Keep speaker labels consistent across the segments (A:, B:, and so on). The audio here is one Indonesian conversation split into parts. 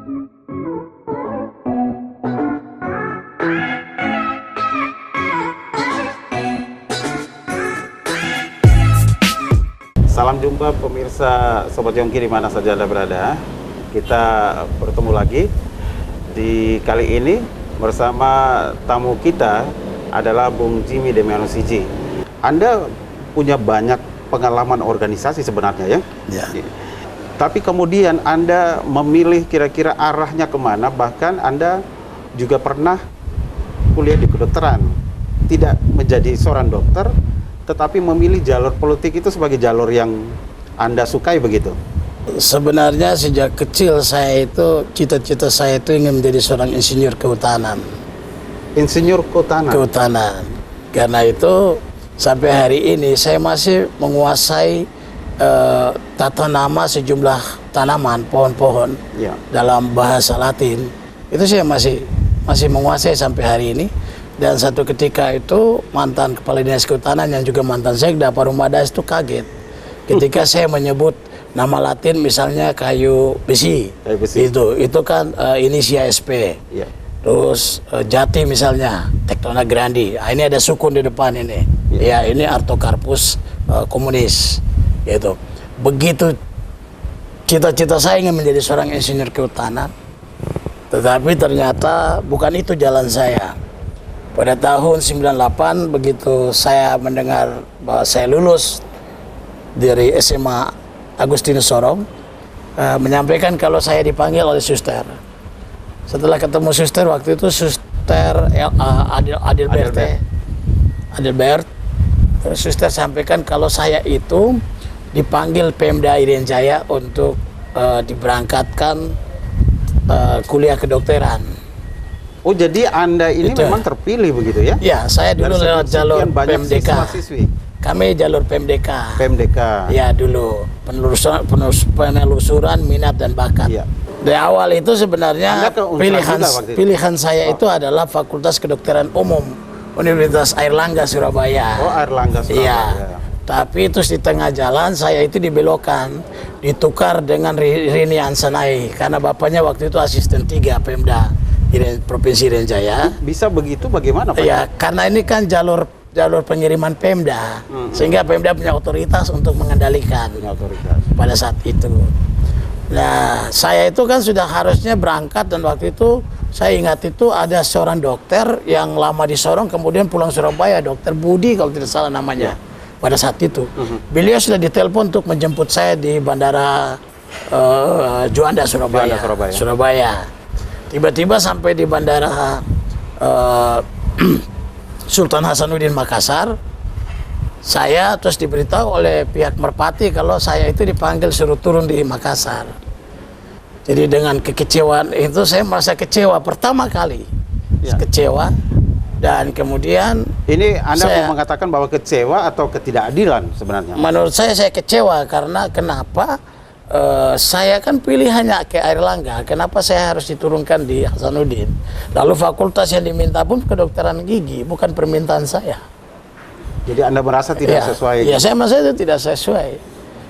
A: Salam jumpa pemirsa Sobat Yongki di mana saja Anda berada. Kita bertemu lagi di kali ini bersama tamu kita adalah Bung Jimmy Demianusiji. Anda punya banyak pengalaman organisasi sebenarnya ya?
B: Ya.
A: Tapi kemudian Anda memilih kira-kira arahnya kemana, bahkan Anda juga pernah kuliah di kedokteran. Tidak menjadi seorang dokter, tetapi memilih jalur politik itu sebagai jalur yang Anda sukai begitu?
B: Sebenarnya sejak kecil saya itu, cita-cita saya itu ingin menjadi seorang insinyur kehutanan.
A: Insinyur kehutanan?
B: Kehutanan. Karena itu sampai hari ini saya masih menguasai tata nama sejumlah tanaman, pohon-pohon
A: Ya.
B: dalam bahasa Latin. Itu saya masih menguasai sampai hari ini. Dan satu ketika itu mantan kepala dinas kehutanan yang juga mantan sekda Pak Rumadas itu kaget ketika saya menyebut nama Latin misalnya kayu besi.
A: Kayu besi.
B: Itu kan Inisia sp.
A: Ya.
B: Terus jati misalnya Tectona grandi. Ini ada sukun di depan ini.
A: Ya.
B: Ya, ini Artocarpus communis. Gitu. Begitu cita-cita saya ingin menjadi seorang insinyur kehutanan. Tetapi ternyata bukan itu jalan saya. Pada tahun 98 begitu saya mendengar bahwa saya lulus dari SMA Agustinus Sorong, menyampaikan kalau saya dipanggil oleh suster. Setelah ketemu suster waktu itu suster Adelbert, terus suster sampaikan kalau saya itu dipanggil Pemda Irian Jaya untuk diberangkatkan kuliah kedokteran.
A: Oh, jadi Anda ini
B: Itu.
A: memang terpilih begitu ya?
B: Ya, saya dulu
A: Dari
B: lewat jalur
A: sekian banyak
B: PMDK.
A: siswa-siswi.
B: Kami jalur PMDK.
A: PMDK.
B: Ya, dulu penelusuran minat dan bakat.
A: Ya.
B: Dari awal itu sebenarnya
A: Anda ke Unpad juga waktu itu?
B: pilihan saya itu adalah Fakultas Kedokteran Umum Universitas Airlangga Surabaya.
A: Oh, Airlangga Surabaya.
B: Iya. Tapi itu di tengah jalan saya itu dibelokkan, ditukar dengan Rini Ansanai karena bapaknya waktu itu asisten 3 Pemda Provinsi Irian Jaya.
A: Bisa begitu bagaimana Pak?
B: Ya, karena ini kan jalur pengiriman Pemda, sehingga Pemda punya otoritas untuk mengendalikan
A: Punya otoritas.
B: pada saat itu. Nah, saya itu kan sudah harusnya berangkat dan waktu itu saya ingat itu ada seorang dokter yang lama di Sorong kemudian pulang Surabaya, Dokter Budi kalau tidak salah namanya. Pada saat itu, beliau sudah ditelepon untuk menjemput saya di Bandara Juanda Surabaya. Surabaya. Tiba-tiba sampai di Bandara Sultan Hasanuddin Makassar, saya terus diberitahu oleh pihak Merpati kalau saya itu dipanggil suruh turun di Makassar. Jadi dengan kekecewaan itu saya merasa kecewa pertama kali.
A: Ya.
B: Kecewa dan kemudian
A: Ini Anda
B: saya-
A: mau mengatakan bahwa kecewa atau ketidakadilan sebenarnya?
B: menurut saya kecewa karena kenapa saya kan pilihannya ke Airlangga, kenapa saya harus diturunkan di Hasanuddin? Lalu fakultas yang diminta pun kedokteran gigi, bukan permintaan saya.
A: Jadi Anda merasa tidak sesuai?
B: Ya, saya merasa itu tidak sesuai.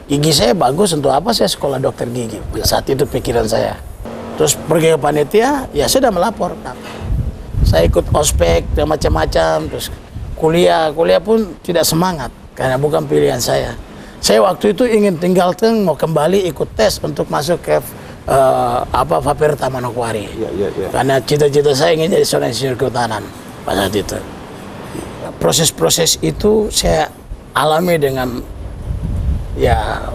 B: Gigi saya bagus, untuk apa saya sekolah dokter gigi? Saat itu pikiran saya. Terus pergi ke panitia, ya sudah melapor. Saya ikut ospek dan macam-macam, terus kuliah pun tidak semangat karena bukan pilihan saya. Saya waktu itu ingin tinggalkan, mau kembali ikut tes untuk masuk ke Faperta Manokwari.
A: Ya.
B: Karena cita-cita saya ingin jadi seorang insinyur kehutanan pada saat itu. Proses-proses itu saya alami dengan ya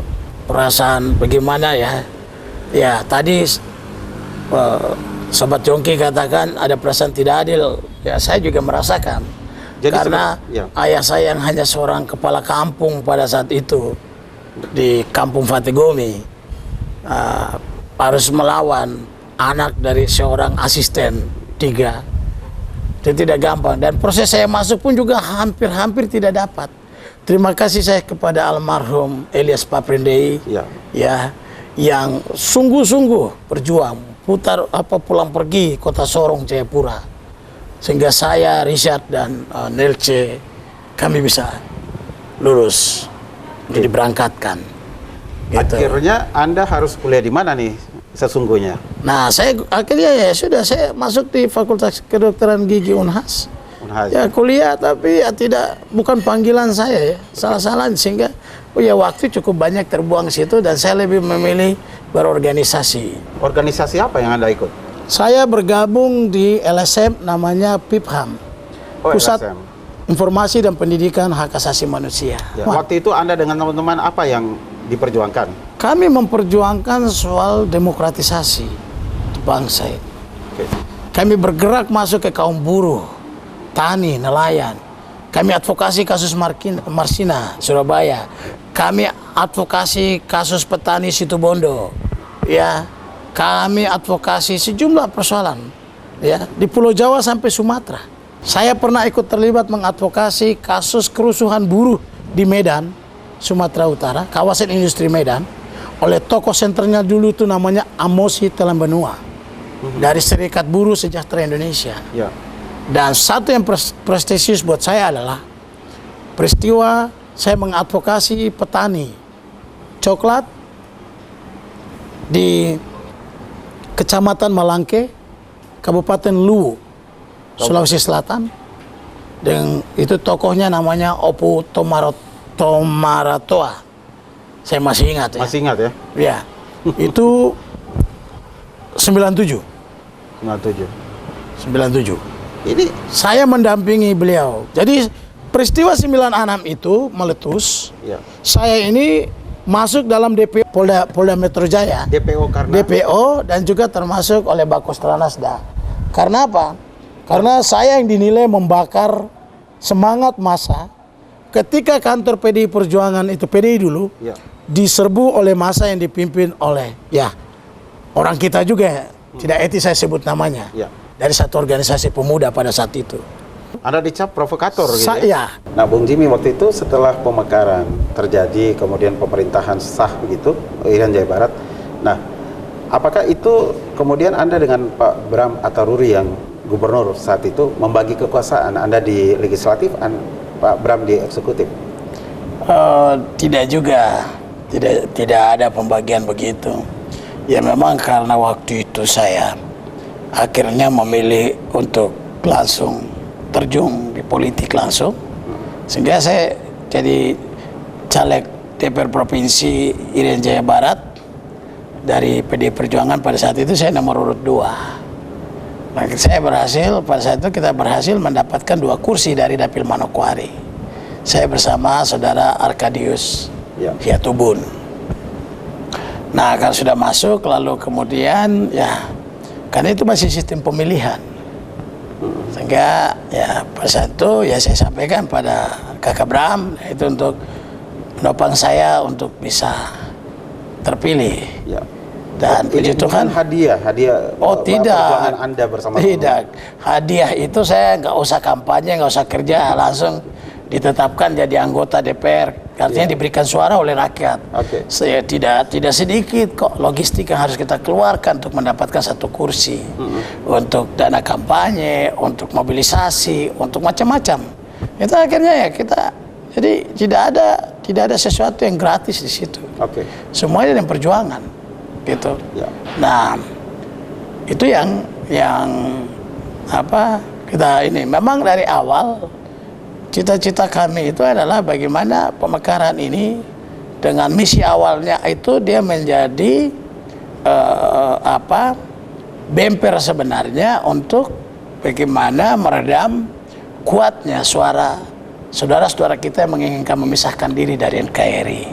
B: perasaan bagaimana ya. Ya tadi Sobat Yongki katakan ada perasaan tidak adil. Ya saya juga merasakan.
A: Jadi
B: karena ayah saya yang hanya seorang kepala kampung pada saat itu di Kampung Fategomi harus melawan anak dari seorang asisten 3. Itu tidak gampang dan proses saya masuk pun juga hampir tidak dapat. Terima kasih saya kepada almarhum Elias Paprindei ya yang sungguh-sungguh berjuang pulang pergi kota Sorong Jayapura. Sehingga saya, Richard, dan Nelce, kami bisa lulus, jadi berangkatkan.
A: Gitu. Akhirnya Anda harus kuliah di mana nih? sesungguhnya?
B: Nah, saya akhirnya ya sudah, saya masuk di Fakultas Kedokteran Gigi Unhas. Ya kuliah, tapi ya bukan panggilan saya ya, salah-salah, sehingga waktu cukup banyak terbuang situ dan saya lebih memilih berorganisasi.
A: Organisasi apa yang Anda ikut?
B: Saya bergabung di LSM, namanya PIPHAM, Pusat
A: LSM.
B: Informasi dan Pendidikan Hak Asasi Manusia.
A: Ya, waktu itu Anda dengan teman-teman apa yang diperjuangkan?
B: Kami memperjuangkan soal demokratisasi bangsa ini.
A: Oke.
B: Kami bergerak masuk ke kaum buruh, tani, nelayan. Kami advokasi kasus Marsina, Surabaya. Kami advokasi kasus petani Situbondo. Ya, kami advokasi sejumlah persoalan, ya, di Pulau Jawa sampai Sumatera. Saya pernah ikut terlibat mengadvokasi kasus kerusuhan buruh di Medan, Sumatera Utara, kawasan industri Medan, oleh tokoh senternya dulu itu namanya Amosi Telambanua, dari Serikat Buruh Sejahtera Indonesia.
A: Ya.
B: Dan satu yang prestisius buat saya adalah peristiwa saya mengadvokasi petani coklat di Kecamatan Malangke, Kabupaten Luwu, Sulawesi Selatan. Dan itu tokohnya namanya Opu Tomaratoa. Saya masih ingat ya.
A: Masih ingat ya?
B: Ya. Itu 97. 97.
A: Ini
B: Saya mendampingi beliau. Jadi peristiwa 96 itu meletus.
A: ya.
B: Saya ini masuk dalam DPO Polda Metro Jaya.
A: DPO karena
B: DPO dan juga termasuk oleh Bakos Tranasda. Karena apa? Karena saya yang dinilai membakar semangat massa ketika kantor PDI Perjuangan itu, PDI dulu,
A: ya.
B: diserbu oleh massa yang dipimpin oleh orang kita juga, tidak etis saya sebut namanya, dari satu organisasi pemuda pada saat itu.
A: Anda dicap provokator gitu ya?
B: Saya.
A: Nah, Bung Jimmy, waktu itu setelah pemekaran terjadi, kemudian pemerintahan sah begitu, Irian Jaya Barat. Nah, apakah itu kemudian Anda dengan Pak Bram Attaruri yang gubernur saat itu membagi kekuasaan, Anda di legislatif, Pak Bram di eksekutif?
B: Tidak juga, tidak ada pembagian begitu. Ya memang karena waktu itu saya akhirnya memilih untuk langsung terjun di politik langsung, sehingga saya jadi caleg DPR Provinsi Irian Jaya Barat dari PDI Perjuangan. Pada saat itu saya nomor urut 2. Nah, saya berhasil, pada saat itu kita berhasil mendapatkan 2 kursi dari Dapil Manokwari. Saya bersama saudara Arkadius Hiatubun. Nah, kalau sudah masuk, lalu kemudian karena itu masih sistem pemilihan, sehingga pada saat itu saya sampaikan pada Kakak Bram itu untuk menopang saya untuk bisa terpilih. Dan puji Tuhan,
A: hadiah
B: tidak,
A: perjuangan Anda bersama
B: tidak hadiah itu saya nggak usah kampanye, nggak usah kerja, langsung ditetapkan jadi anggota DPR, artinya diberikan suara oleh rakyat. Saya tidak sedikit kok logistik yang harus kita keluarkan untuk mendapatkan 1 kursi, untuk dana kampanye, untuk mobilisasi, untuk macam-macam. Itu akhirnya kita jadi tidak ada sesuatu yang gratis di situ. Semuanya dengan perjuangan, gitu. Nah, itu yang kita ini memang dari awal. Cita-cita kami itu adalah bagaimana pemekaran ini dengan misi awalnya itu dia menjadi bemper sebenarnya untuk bagaimana meredam kuatnya suara saudara-saudara kita yang menginginkan memisahkan diri dari NKRI.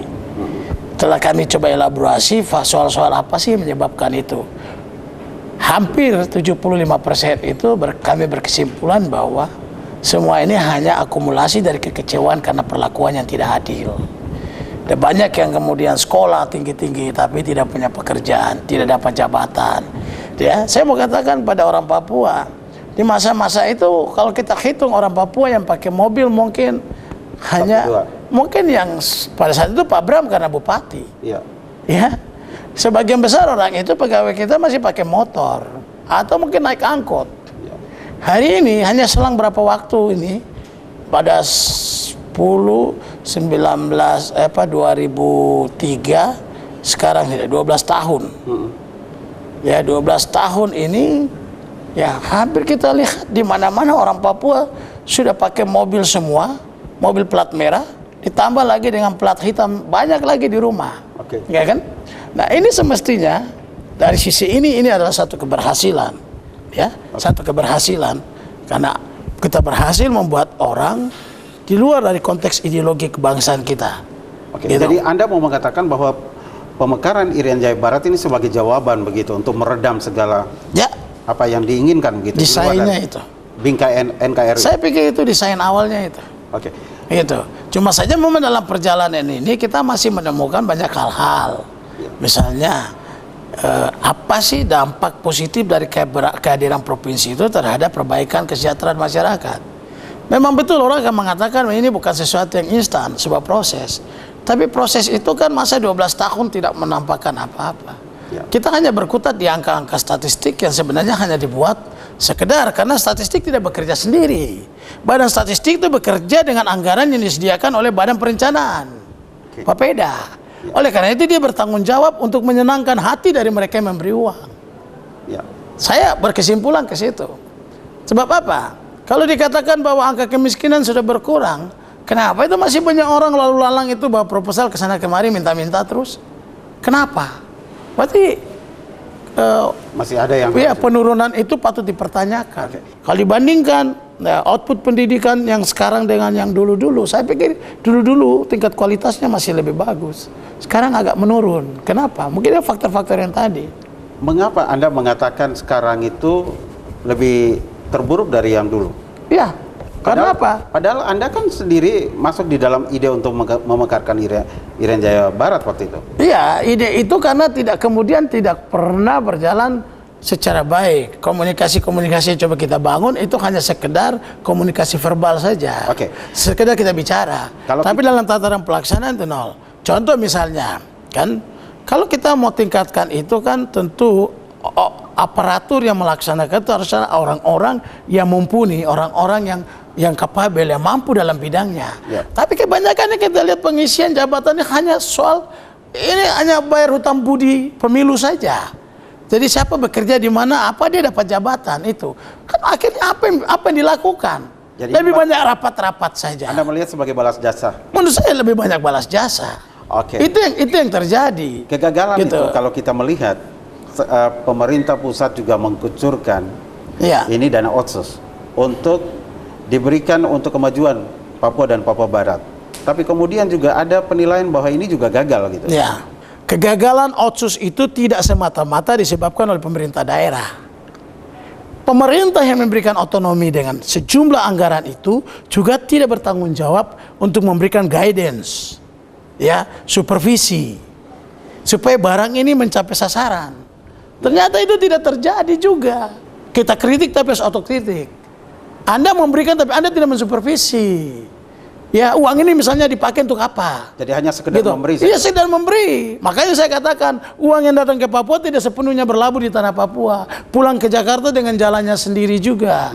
B: Setelah kami coba elaborasi soal-soal apa sih yang menyebabkan itu, hampir 75% itu kami berkesimpulan bahwa semua ini hanya akumulasi dari kekecewaan karena perlakuan yang tidak adil. Dan banyak yang kemudian sekolah tinggi-tinggi tapi tidak punya pekerjaan, tidak dapat jabatan. Saya mau katakan pada orang Papua, di masa-masa itu kalau kita hitung orang Papua yang pakai mobil mungkin hanya yang pada saat itu Pak Bram karena bupati. Sebagian besar orang itu pegawai kita masih pakai motor atau mungkin naik angkot. Hari ini hanya selang berapa waktu ini pada 2003 sekarang 12 tahun. Ya 12 tahun ini ya hampir kita lihat di mana-mana orang Papua sudah pakai mobil semua, mobil plat merah, ditambah lagi dengan plat hitam, banyak lagi di rumah.
A: Oke.
B: Ya kan? Nah, ini semestinya dari sisi ini adalah satu keberhasilan. Ya, satu keberhasilan karena kita berhasil membuat orang di luar dari konteks ideologi kebangsaan kita.
A: Oke.
B: Gitu.
A: Jadi Anda mau mengatakan bahwa pemekaran Irian Jaya Barat ini sebagai jawaban begitu untuk meredam segala
B: Ya,
A: apa yang diinginkan begitu.
B: desainnya itu.
A: Bingkai NKRI.
B: Saya pikir itu desain awalnya itu.
A: Oke.
B: Gitu. Cuma saja memang dalam perjalanan ini kita masih menemukan banyak hal-hal. Misalnya apa sih dampak positif dari kehadiran provinsi itu terhadap perbaikan kesejahteraan masyarakat? Memang betul orang akan mengatakan ini bukan sesuatu yang instan, sebuah proses. Tapi proses itu kan masa 12 tahun tidak menampakkan apa-apa.
A: Ya.
B: Kita hanya berkutat di angka-angka statistik yang sebenarnya hanya dibuat sekedar karena statistik tidak bekerja sendiri. Badan statistik itu bekerja dengan anggaran yang disediakan oleh Badan Perencanaan, Bapeda.
A: Ya.
B: Oleh karena itu dia bertanggung jawab untuk menyenangkan hati dari mereka yang memberi uang.
A: Ya.
B: Saya berkesimpulan ke situ. Sebab apa? Kalau dikatakan bahwa angka kemiskinan sudah berkurang, kenapa itu masih banyak orang lalu lalang itu bawa proposal ke sana kemari minta-minta terus? Kenapa? Berarti
A: Masih ada yang
B: ya, penurunan itu patut dipertanyakan. Kalau dibandingkan output pendidikan yang sekarang dengan yang dulu-dulu, saya pikir dulu-dulu tingkat kualitasnya masih lebih bagus. Sekarang agak menurun. Kenapa? Mungkin ada faktor-faktor yang tadi.
A: Mengapa Anda mengatakan sekarang itu lebih terburuk dari yang dulu?
B: Ya, karena apa?
A: Padahal Anda kan sendiri masuk di dalam ide untuk memekarkan Irian Jaya Barat waktu itu.
B: Iya, ide itu karena kemudian tidak pernah berjalan secara baik. Komunikasi-komunikasi yang coba kita bangun itu hanya sekedar komunikasi verbal saja.
A: Oke.
B: Sekedar kita bicara. Tapi dalam tataran pelaksanaan itu nol. Contoh misalnya, kan kalau kita mau tingkatkan itu kan tentu aparatur yang melaksanakan itu harus orang-orang yang mumpuni, orang-orang yang kapabel, yang mampu dalam bidangnya.
A: Ya.
B: Tapi kebanyakan kita lihat pengisian jabatannya hanya soal ini hanya bayar hutang budi pemilu saja. Jadi siapa bekerja di mana, apa dia dapat jabatan itu. Kan akhirnya apa yang dilakukan?
A: Jadi
B: lebih banyak rapat-rapat saja.
A: Anda melihat sebagai balas jasa.
B: Menurut saya lebih banyak balas jasa.
A: Oke.
B: Itu yang terjadi.
A: Kegagalan
B: Gitu.
A: itu kalau kita melihat pemerintah pusat juga mengkucurkan
B: Ya.
A: ini dana otsus untuk diberikan untuk kemajuan Papua dan Papua Barat. Tapi kemudian juga ada penilaian bahwa ini juga gagal gitu.
B: Ya. Kegagalan otsus itu tidak semata-mata disebabkan oleh pemerintah daerah. Pemerintah yang memberikan otonomi dengan sejumlah anggaran itu juga tidak bertanggung jawab untuk memberikan guidance, ya, supervisi, supaya barang ini mencapai sasaran. Ternyata itu tidak terjadi juga. Kita kritik tapi harus otokritik. Anda memberikan tapi Anda tidak mensupervisi. Ya, uang ini misalnya dipakai untuk apa?
A: Jadi hanya sekedar memberi.
B: Iya, sekedar memberi. Makanya saya katakan, uang yang datang ke Papua tidak sepenuhnya berlabuh di tanah Papua. Pulang ke Jakarta dengan jalannya sendiri juga.